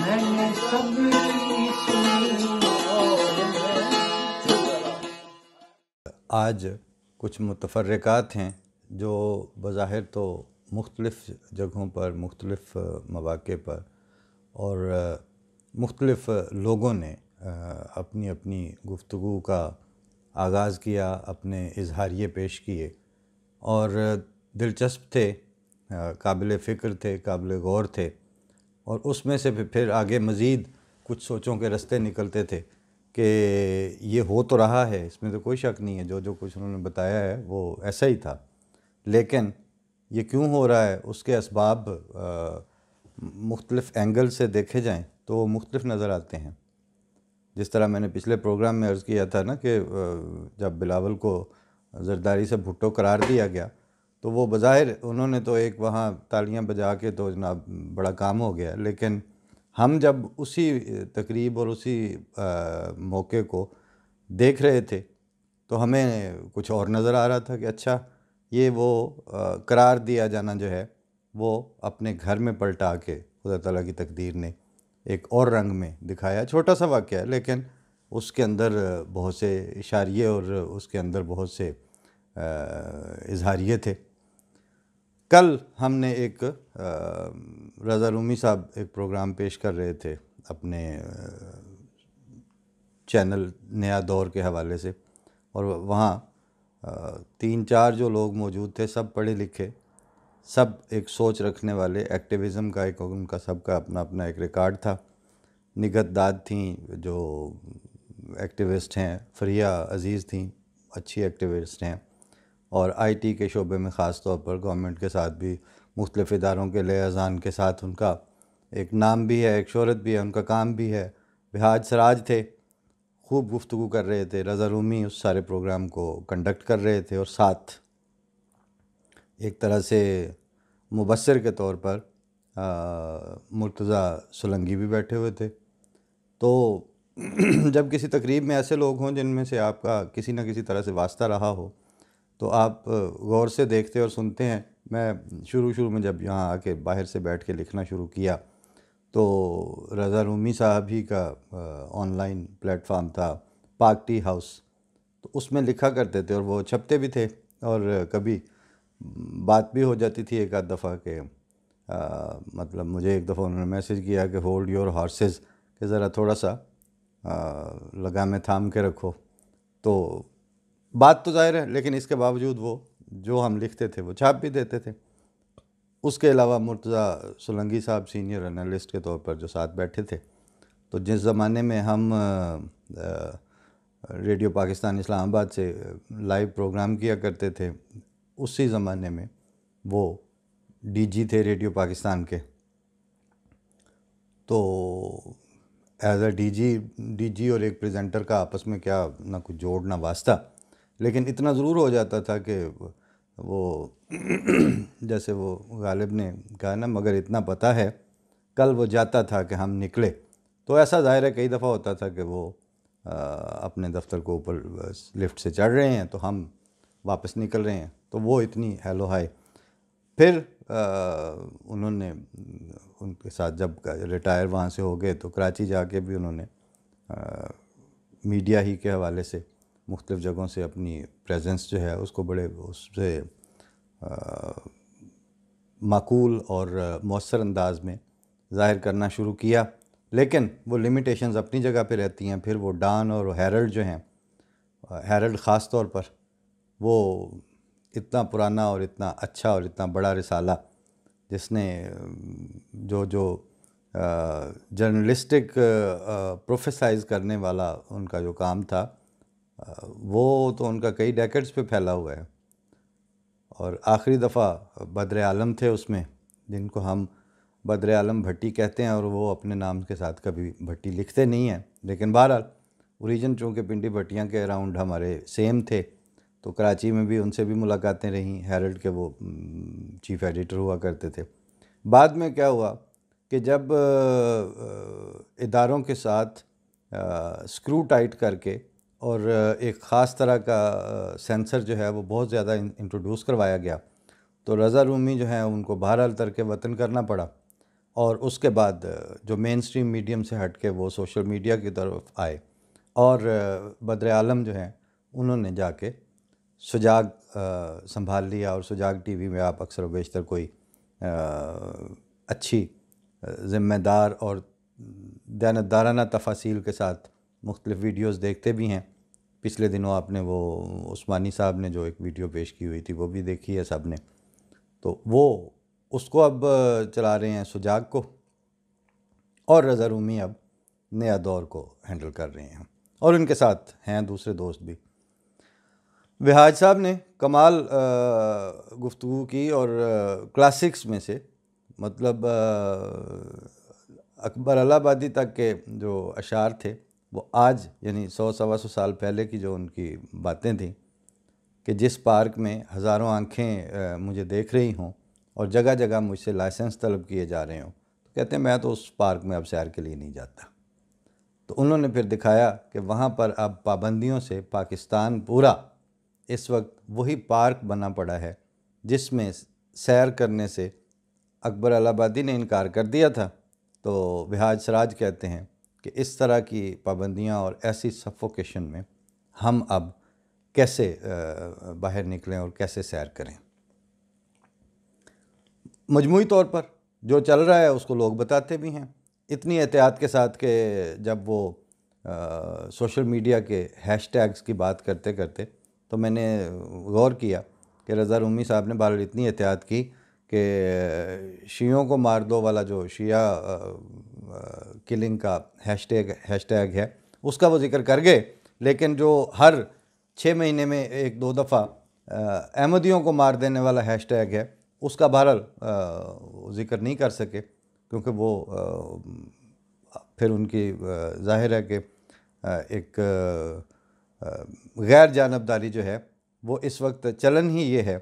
मैंने सबकी सुनी और आज कुछ मुतफ़र्रिक़ात हैं जो बज़ाहिर तो मुख्तलिफ़ जगहों पर, मुख्तलिफ़ मौक़े पर और मुख्तलिफ़ लोगों ने अपनी अपनी गुफ्तगू का आगाज़ किया, अपने इज़हारिये पेश किए और दिलचस्प थे, काबिल फ़िक्र थे, काबिल गौर थे और उसमें से फिर आगे मज़ीद कुछ सोचों के रास्ते निकलते थे कि ये हो तो रहा है, इसमें तो कोई शक नहीं है, जो जो कुछ उन्होंने बताया है वो ऐसा ही था, लेकिन ये क्यों हो रहा है उसके असबाब मुख्तलिफ़ एंगल से देखे जाएं तो वो मुख्तलिफ़ नज़र आते हैं। जिस तरह मैंने पिछले प्रोग्राम में अर्ज़ किया था ना कि जब बिलावल को ज़रदारी से भुट्टो करार दिया गया तो वो बज़ाहिर उन्होंने तो एक वहाँ तालियां बजा के तो जनाब बड़ा काम हो गया, लेकिन हम जब उसी तकरीब और उसी मौके को देख रहे थे तो हमें कुछ और नज़र आ रहा था कि अच्छा ये वो करार दिया जाना जो है वो अपने घर में पलटा के खुदा ताला की तकदीर ने एक और रंग में दिखाया। छोटा सा वाक़या है लेकिन उसके अंदर बहुत से इशारिये और उसके अंदर बहुत से इज़हारिये थे। कल हमने एक रज़ा रूमी साहब एक प्रोग्राम पेश कर रहे थे अपने चैनल नया दौर के हवाले से और वहाँ 3-4 जो लोग मौजूद थे सब पढ़े लिखे, सब एक सोच रखने वाले, एक्टिविज़म का एक उनका सबका अपना अपना एक रिकॉर्ड था। निगत दाद थी जो एक्टिविस्ट हैं, फ़रिया अज़ीज़ थी अच्छी एक्टिविस्ट हैं और आईटी के शोबे में ख़ास तौर पर गवर्नमेंट के साथ भी मुख्तलिफ़ इदारों के लियाज़ान के साथ उनका एक नाम भी है, एक शोहरत भी है, उनका काम भी है। बिहाज सराज थे, खूब गुफ्तगू कर रहे थे। रज़ा रूमी उस सारे प्रोग्राम को कंडक्ट कर रहे थे और साथ एक तरह से मुबस्सिर के तौर पर मुर्तज़ा सोलंकी भी बैठे हुए थे। तो जब किसी तकरीब में ऐसे लोग हों जिनमें से आपका किसी न किसी तरह से वास्ता रहा हो तो आप गौर से देखते और सुनते हैं। मैं शुरू में जब यहाँ आके बाहर से बैठ के लिखना शुरू किया तो रज़ा रूमी साहब ही का ऑनलाइन प्लेटफॉर्म था पाक टी हाउस, तो उसमें लिखा करते थे और वो छपते भी थे और कभी बात भी हो जाती थी एक आध दफ़ा के मतलब मुझे एक दफ़ा उन्होंने मैसेज किया कि होल्ड योर हॉर्सेस कि ज़रा थोड़ा सा लगाम थाम के रखो। तो बात तो ज़ाहिर है, लेकिन इसके बावजूद वो जो हम लिखते थे वो छाप भी देते थे। उसके अलावा मुर्तज़ा सोलंकी साहब सीनियर एनालिस्ट के तौर पर जो साथ बैठे थे, तो जिस ज़माने में हम रेडियो पाकिस्तान इस्लामाबाद से लाइव प्रोग्राम किया करते थे, उसी ज़माने में वो डीजी थे रेडियो पाकिस्तान के। तो एज अ डीजी और एक प्रेजेंटर का आपस में क्या ना कुछ जोड़ ना वास्ता, लेकिन इतना ज़रूर हो जाता था कि वो जैसे वो गालिब ने कहा ना, मगर इतना पता है कल वो जाता था कि हम निकले। तो ऐसा ज़ाहिर है कई दफ़ा होता था कि वो अपने दफ्तर को ऊपर लिफ्ट से चढ़ रहे हैं तो हम वापस निकल रहे हैं, तो वो इतनी हेलो हाय। फिर उन्होंने उनके साथ जब रिटायर वहाँ से हो गए तो कराची जाके भी उन्होंने मीडिया ही के हवाले से मुख्तलिफ़ जगहों से अपनी प्रेजेंस जो है उसको बड़े उससे माकूल और मौसर अंदाज में ज़ाहिर करना शुरू किया, लेकिन वो लिमिटेशंस अपनी जगह पे रहती हैं। फिर वो डॉन और हेरल्ड जो हैं, हेरल्ड ख़ास तौर पर वो इतना पुराना और इतना अच्छा और इतना बड़ा रिसाला जिसने जो जो जर्नलिस्टिक प्रोफेसाइज करने वाला उनका जो काम था वो तो उनका कई डेकेड्स पे फैला हुआ है। और आखिरी दफ़ा बद्र आलम थे उसमें, जिनको हम बद्र आलम भट्टी कहते हैं और वो अपने नाम के साथ कभी भट्टी लिखते नहीं हैं, लेकिन बहरहाल ओरिजिन चूँकि पिंडी भट्टियाँ के अराउंड हमारे सेम थे तो कराची में भी उनसे भी मुलाकातें रहीं। हेरल्ड के वो चीफ़ एडिटर हुआ करते थे। बाद में क्या हुआ कि जब इदारों के साथ स्क्रू टाइट करके और एक ख़ास तरह का सेंसर जो है वो बहुत ज़्यादा इंट्रोड्यूस करवाया गया तो रज़ा रूमी जो है उनको बहरहाल तर्क वतन करना पड़ा और उसके बाद जो मेन स्ट्रीम मीडियम से हट के वो सोशल मीडिया की तरफ आए और बद्र आलम जो हैं उन्होंने जाके सुजाग संभाल लिया। और सुजाग टीवी में आप अक्सर व बेशतर कोई अच्छी ज़िम्मेदार और दयानतदाराना तफासील के साथ मुख्तलिफ़ वीडियोस देखते भी हैं। पिछले दिनों आपने वो उस्मानी साहब ने जो एक वीडियो पेश की हुई थी वो भी देखी है सब ने, तो वो उसको अब चला रहे हैं सुजाग को, और रज़ा रूमी अब नया दौर को हैंडल कर रहे हैं और उनके साथ हैं दूसरे दोस्त भी। विहाज साहब ने कमाल गुफ्तगू की और क्लासिक्स में से मतलब अकबर अलाहाबादी तक के जो अशार थे वो आज यानी 100-125 साल पहले की जो उनकी बातें थी कि जिस पार्क में हज़ारों आंखें मुझे देख रही हों और जगह जगह मुझसे लाइसेंस तलब किए जा रहे हों, तो कहते हैं मैं तो उस पार्क में अब सैर के लिए नहीं जाता। तो उन्होंने फिर दिखाया कि वहाँ पर अब पाबंदियों से पाकिस्तान पूरा इस वक्त वही पार्क बना पड़ा है जिसमें सैर करने से अकबर अलाहाबादी ने इनकार कर दिया था। तो विहाज सराज कहते हैं कि इस तरह की पाबंदियाँ और ऐसी सफोकेशन में हम अब कैसे बाहर निकलें और कैसे सैर करें। मजमूई तौर पर जो चल रहा है उसको लोग बताते भी हैं इतनी एहतियात के साथ कि जब वो सोशल मीडिया के हैशटैग्स की बात करते करते तो मैंने गौर किया कि रज़ा रूमी साहब ने बहरहाल इतनी एहतियात की कि शियों को मार दो वाला जो शिया किलिंग का हैशटैग है उसका वो जिक्र कर गए, लेकिन जो हर 6 महीने में 1-2 दफ़ा अहमदियों को मार देने वाला हैशटैग है उसका बहरहाल ज़िक्र नहीं कर सके, क्योंकि वो फिर उनकी ज़ाहिर है कि एक गैर जानबदारी जो है वो इस वक्त चलन ही ये है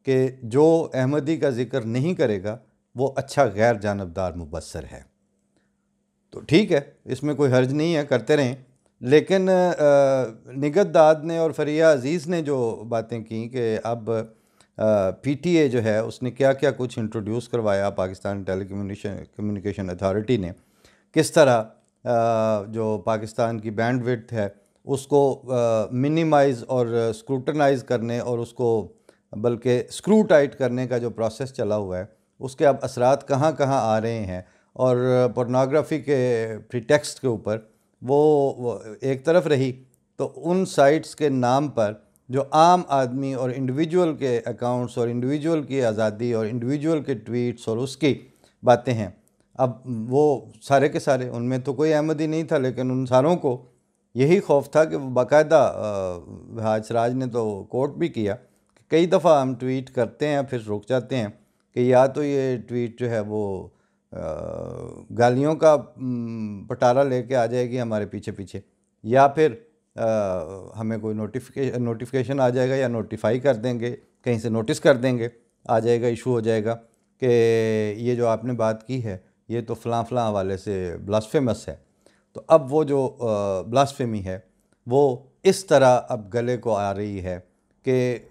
कि जो अहमदी का ज़िक्र नहीं करेगा वो अच्छा गैर जानबदार मुबस्सर है। तो ठीक है, इसमें कोई हर्ज नहीं है, करते रहें। लेकिन निगत दाद ने और फरिया अज़ीज़ ने जो बातें की कि अब पीटीए जो है उसने क्या क्या कुछ इंट्रोड्यूस करवाया, पाकिस्तान टेलीकम्युनिकेशन अथॉरिटी ने किस तरह जो पाकिस्तान की बैंडविड्थ है उसको मिनिमाइज़ और स्क्रूटनाइज़ करने और उसको बल्कि स्क्रू टाइट करने का जो प्रोसेस चला हुआ है उसके अब असरात कहाँ कहाँ आ रहे हैं। और पोर्नोग्राफी के प्रीटेक्स्ट के ऊपर वो एक तरफ रही तो उन साइट्स के नाम पर जो आम आदमी और इंडिविजुअल के अकाउंट्स और इंडिविजुअल की आज़ादी और इंडिविजुअल के ट्वीट्स और उसकी बातें हैं, अब वो सारे के सारे, उनमें तो कोई अहमदी नहीं था लेकिन उन सारों को यही खौफ था कि वो बाकायदा विहाज सराज ने तो कोट भी किया कि कई दफ़ा हम ट्वीट करते हैं फिर रुक जाते हैं कि या तो ये ट्वीट जो है वो गालियों का पटारा लेके आ जाएगी हमारे पीछे पीछे, या फिर हमें कोई नोटिफिकेशन आ जाएगा या नोटिफाई कर देंगे, कहीं से नोटिस कर देंगे, आ जाएगा, इशू हो जाएगा कि ये जो आपने बात की है ये तो फ़लाँ फ़लाँ हवाले से ब्लास्फेमस है। तो अब वो जो ब्लास्फेमी है वो इस तरह अब गले को आ रही है कि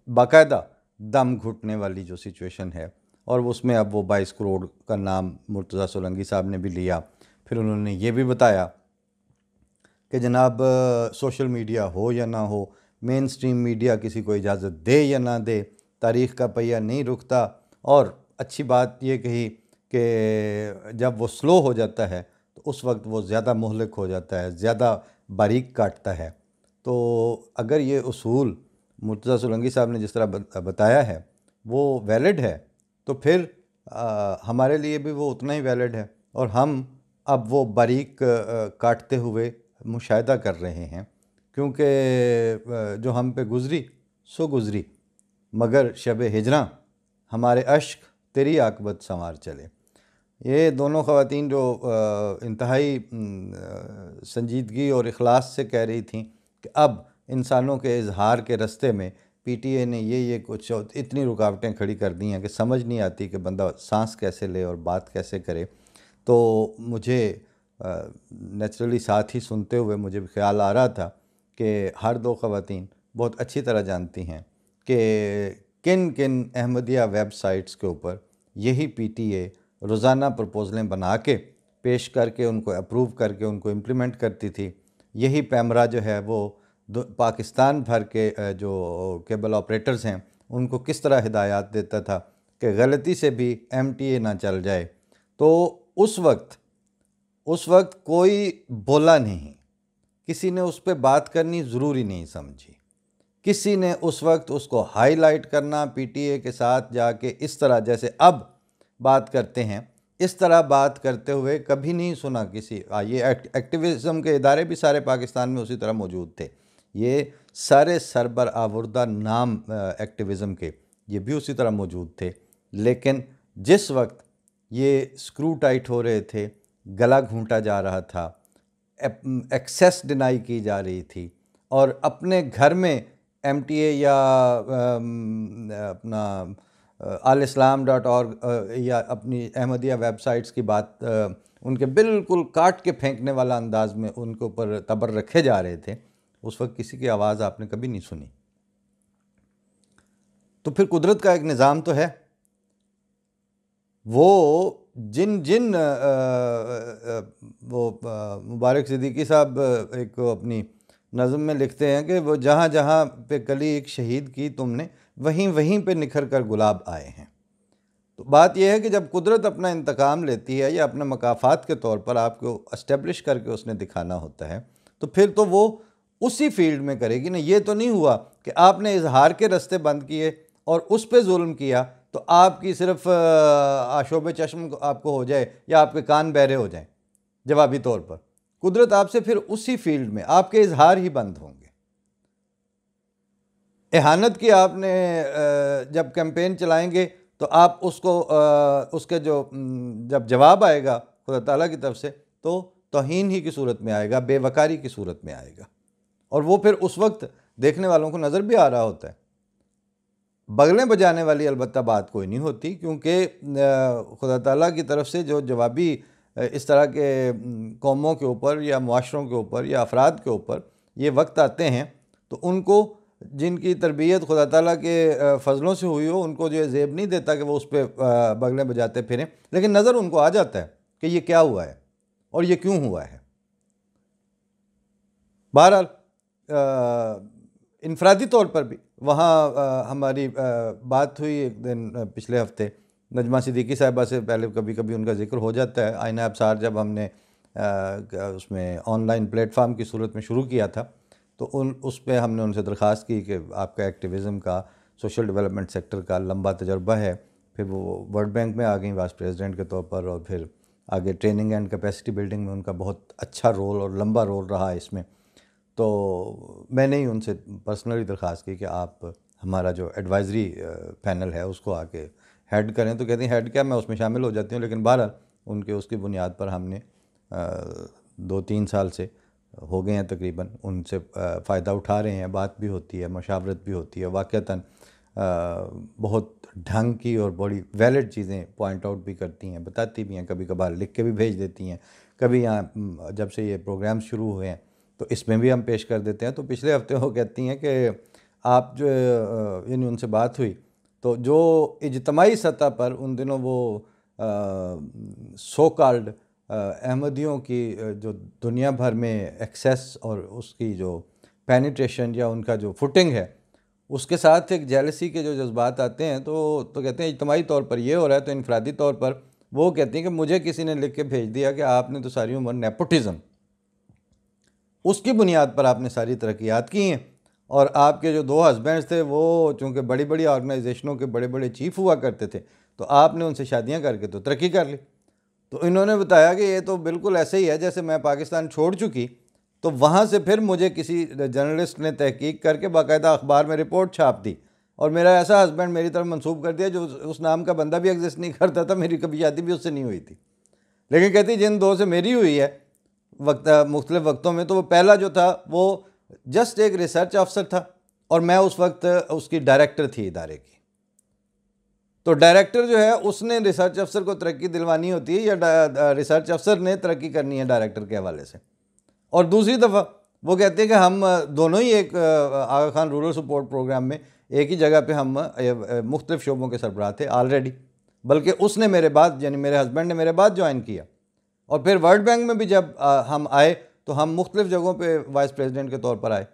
बाकायदा दम घुटने वाली जो सिचुएशन है, और उसमें अब वो 22 करोड़ का नाम मुर्तज़ा सोलंकी साहब ने भी लिया। फिर उन्होंने ये भी बताया कि जनाब सोशल मीडिया हो या ना हो, मेन स्ट्रीम मीडिया किसी को इजाज़त दे या ना दे, तारीख़ का पहिया नहीं रुकता। और अच्छी बात ये कही कि जब वो स्लो हो जाता है तो उस वक्त वो ज़्यादा मुहलिक हो जाता है, ज़्यादा बारीक काटता है। तो अगर ये उसूल मुर्तज़ा सोलंकी साहब ने जिस तरह बताया है वो वैलिड है तो फिर हमारे लिए भी वो उतना ही वैलिड है, और हम अब वो बारीक काटते हुए मुशाहिदा कर रहे हैं, क्योंकि जो हम पे गुज़री सो गुज़री, मगर शब हिजरा हमारे अश्क तेरी आकबत संवार चले। ये दोनों ख़वातीन जो इंतहाई संजीदगी और इखलास से कह रही थीं कि अब इंसानों के इजहार के रस्ते में पीटीए ने ये कुछ इतनी रुकावटें खड़ी कर दी हैं कि समझ नहीं आती कि बंदा सांस कैसे ले और बात कैसे करे। तो मुझे नेचुरली साथ ही सुनते हुए मुझे ख्याल आ रहा था कि हर दो ख़वातीन बहुत अच्छी तरह जानती हैं कि किन किन अहमदिया वेबसाइट्स के ऊपर यही पीटीए रोज़ाना प्रपोजलें बना के पेश करके उनको अप्रूव करके उनको इम्प्लीमेंट करती थी। यही पैमरा जो है वो पाकिस्तान भर के जो केबल ऑपरेटर्स हैं उनको किस तरह हिदायत देता था कि गलती से भी MTA ना चल जाए। तो उस वक्त कोई बोला नहीं, किसी ने उस पर बात करनी ज़रूरी नहीं समझी, किसी ने उस वक्त उसको हाईलाइट करना PTA के साथ जाके इस तरह जैसे अब बात करते हैं इस तरह बात करते हुए कभी नहीं सुना किसी। ये एक्टिविज़म के इदारे भी सारे पाकिस्तान में उसी तरह मौजूद थे, ये सारे सरबर आवुर्दा नाम एक्टिविज़म के ये भी उसी तरह मौजूद थे। लेकिन जिस वक्त ये स्क्रू टाइट हो रहे थे, गला घूंटा जा रहा था, एक्सेस डिनाई की जा रही थी और अपने घर में MTA या अपना alislam.org या अपनी अहमदिया वेबसाइट्स की बात उनके बिल्कुल काट के फेंकने वाला अंदाज में उनके ऊपर तबर रखे जा रहे थे, उस वक्त किसी की आवाज़ आपने कभी नहीं सुनी। तो फिर कुदरत का एक निज़ाम तो है, वो जिन जिन वो मुबारक सिद्दीकी साहब एक अपनी नज़म में लिखते हैं कि वो जहाँ जहाँ पे कली एक शहीद की तुमने वहीं वहीं पे निखर कर गुलाब आए हैं। तो बात यह है कि जब कुदरत अपना इंतकाम लेती है या अपने मकाफ़ात के तौर पर आपको इस्टेब्लिश करके उसने दिखाना होता है तो फिर तो वो उसी फील्ड में करेगी ना। ये तो नहीं हुआ कि आपने इजहार के रास्ते बंद किए और उस पर जुल्म किया तो आपकी सिर्फ आशोब चश्म आपको हो जाए या आपके कान बहरे हो जाएं जवाबी तौर पर। कुदरत आपसे फिर उसी फील्ड में आपके इजहार ही बंद होंगे। एहानत की आपने जब कैंपेन चलाएंगे तो आप उसको उसके जो जब जवाब आएगा खुदा ताला की तरफ से तो तौहीन ही की सूरत में आएगा, बेवकारी की सूरत में आएगा और वो फिर उस वक्त देखने वालों को नज़र भी आ रहा होता है। बगलें बजाने वाली अलबत्ता बात कोई नहीं होती, क्योंकि खुदा ताला की तरफ से जो जवाबी इस तरह के कौमों के ऊपर या मुआशरों के ऊपर या अफराद के ऊपर ये वक्त आते हैं तो उनको जिनकी तरबियत खुदा ताला के फ़ज़लों से हुई हो उनको जो ज़ेब नहीं देता कि वो उस पर बगलें बजाते फिरें, लेकिन नज़र उनको आ जाता है कि ये क्या हुआ है और ये क्यों हुआ है। बहरहाल इनफरादी तौर पर भी वहाँ हमारी बात हुई एक दिन पिछले हफ्ते नजमा सिद्दीकी साहिबा से, पहले कभी कभी उनका जिक्र हो जाता है। आईना अब्सार जब हमने उसमें ऑनलाइन प्लेटफार्म की सूरत में शुरू किया था तो उस पर हमने उनसे दरख्वास्त की कि आपका एक्टिविज़म का सोशल डेवलपमेंट सेक्टर का लंबा तजर्बा है। फिर वो वर्ल्ड बैंक में आ गई वाइस प्रेसिडेंट के तौर पर और फिर आगे ट्रेनिंग एंड कैपेसिटी बिल्डिंग में उनका बहुत अच्छा रोल और लंबा रोल रहा है इसमें। तो मैंने ही उनसे पर्सनली दरख्वास्त की कि आप हमारा जो एडवाइज़री पैनल है उसको आके हेड करें। तो कहती हैं हेड क्या, मैं उसमें शामिल हो जाती हूँ। लेकिन बहरहाल उनके उसकी बुनियाद पर हमने 2-3 साल से हो गए हैं तकरीबन उनसे फ़ायदा उठा रहे हैं। बात भी होती है, मशावरत भी होती है, वाक़तन बहुत ढंग की और बड़ी वैलिड चीज़ें पॉइंट आउट भी करती हैं, बताती भी हैं, कभी कभार लिख के भी भेज देती हैं। कभी यहाँ जब से ये प्रोग्राम शुरू हुए हैं तो इसमें भी हम पेश कर देते हैं। तो पिछले हफ्ते वो कहती हैं कि आप जो यानी उनसे बात हुई तो जो इज्तमाही सतह पर उन दिनों वो सो कॉल्ड अहमदियों की जो दुनिया भर में एक्सेस और उसकी जो पेनिट्रेशन या उनका जो फुटिंग है उसके साथ एक जेलसी के जो जज्बात आते हैं तो कहते हैं इज्तमाही तौर पर ये हो रहा है। तो इनफरादी तौर पर वो कहती हैं कि मुझे किसी ने लिख के भेज दिया कि आपने तो सारी उम्र नेपोटिज़म, उसकी बुनियाद पर आपने सारी तरक्यात की हैं और आपके जो 2 हस्बैंड्स थे वो चूँकि बड़ी बड़ी ऑर्गेनाइजेशनों के बड़े बड़े चीफ हुआ करते थे तो आपने उनसे शादियां करके तो तरक्की कर ली। तो इन्होंने बताया कि ये तो बिल्कुल ऐसे ही है जैसे मैं पाकिस्तान छोड़ चुकी तो वहाँ से फिर मुझे किसी जर्नलिस्ट ने तहकीक करके बाकायदा अखबार में रिपोर्ट छाप दी और मेरा ऐसा हस्बैंड मेरी तरफ मंसूब कर दिया जो उस नाम का बंदा भी एग्जिस्ट नहीं करता था, मेरी कभी शादी भी उससे नहीं हुई थी। लेकिन कहती जिन 2 से मेरी हुई है मुख्तलिफ वक्तों में तो वो पहला जो था वो जस्ट एक रिसर्च अफसर था और मैं उस वक्त उसकी डायरेक्टर थी इदारे की। तो डायरेक्टर जो है उसने रिसर्च अफसर को तरक्की दिलवानी होती है या रिसर्च अफसर ने तरक्की करनी है डायरेक्टर के हवाले से। और दूसरी दफ़ा वो कहते हैं कि हम दोनों ही एक आगा खान रूरल सपोर्ट प्रोग्राम में एक ही जगह पे हम मुख्तलिफ शोबों के सरबराह थे ऑलरेडी। बल्कि उसने मेरे बाद, यानी मेरे हस्बैंड ने मेरे बाद ज्वाइन किया। और फिर वर्ल्ड बैंक में भी जब हम आए तो हम मुख्तलिफ़ जगहों पे वाइस प्रेसिडेंट के तौर पर आए,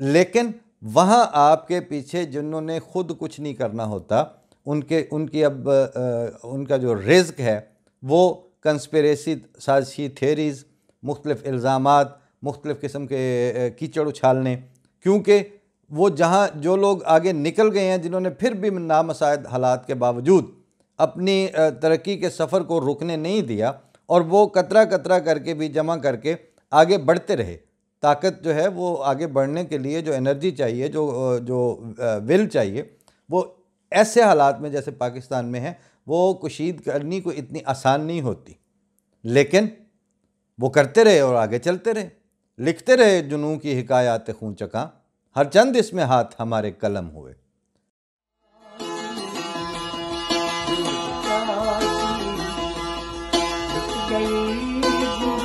लेकिन वहाँ आपके पीछे जिन्होंने ख़ुद कुछ नहीं करना होता, उनकी अब उनका जो रिज़्क है वो कंस्पिरेसी, साजिशी थेरीज़, मुख्तलिफ़ इल्ज़ामात, मुख्तलिफ़ किस्म के कीचड़ उछालने, क्योंकि वो जहाँ जो लोग आगे निकल गए हैं, जिन्होंने फिर भी नामसाइद हालात के बावजूद अपनी तरक्की के सफ़र को रुकने नहीं दिया और वो कतरा कतरा करके भी जमा करके आगे बढ़ते रहे। ताकत जो है वो आगे बढ़ने के लिए जो एनर्जी चाहिए, जो विल चाहिए, वो ऐसे हालात में जैसे पाकिस्तान में है वो कुशीद करनी को इतनी आसान नहीं होती। लेकिन वो करते रहे और आगे चलते रहे, लिखते रहे जुनून की हिकायात खून चका, हर चंद इसमें हाथ हमारे कलम हुए। गई